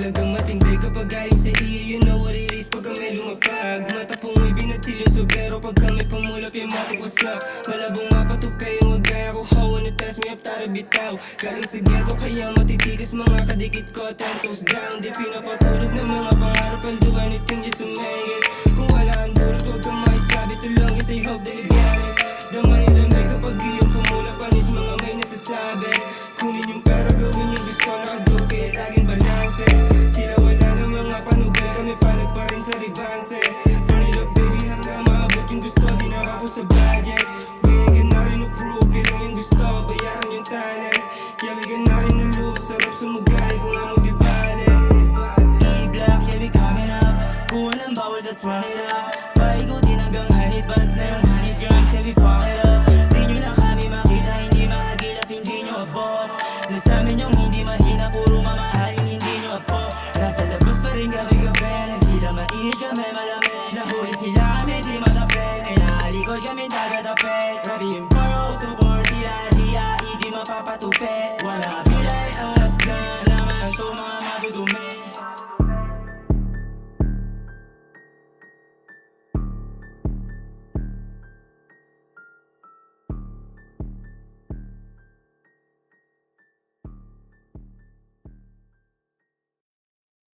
talagang matindi kapag galing sa iyo. You know what it is pag kami lumapag. Mata pong may binatil yung sugero pag kami pumulap yung matikwas na. Malabong mapatupe yung agaya ko. How wanna test me up tara bitaw. Galing sa ghetto kaya matitigas mga kadikit ko. 10 toes down di pinapatulog ng mga pangarap. I'll do anything just to make it. Kung wala ang dulot huwag kang maisabi. Tulong is I hope that you get it. Damay lamig kapag iyong pumulap. Panis mga may nasasabi. Kunin yung pera gawin yung gusto nakadukit. Laging balanse. Sila wala ng mga panugal. Kami palag pa rin sa ribanse. Run it up baby hanggang maabot yung gusto. Di nakapos sa budget. We ain't gonna rin approve. Bilang yung gusto bayaran yung talent. Yeah we gonna rin lose. Sarap sumugal kung amo di bale. E-block, yeah we coming up. Kuha ng bawal, just run it up. Paikutin hanggang honey buns na yung honey girls, yeah we fuck it up. Di nyo na kami makita, hindi makagilap, hindi nyo abot. Nasamin yung hindi mahina, puro mamahalin, hindi nyo abot. Nasa labas pa rin gabi-gabi, nang sila mainit kami malamig. Nahuli sila kami di matapit, may nakalikod kami dagat-apit. Grabe yung borough to board, tila-tia, hindi mapapatupit.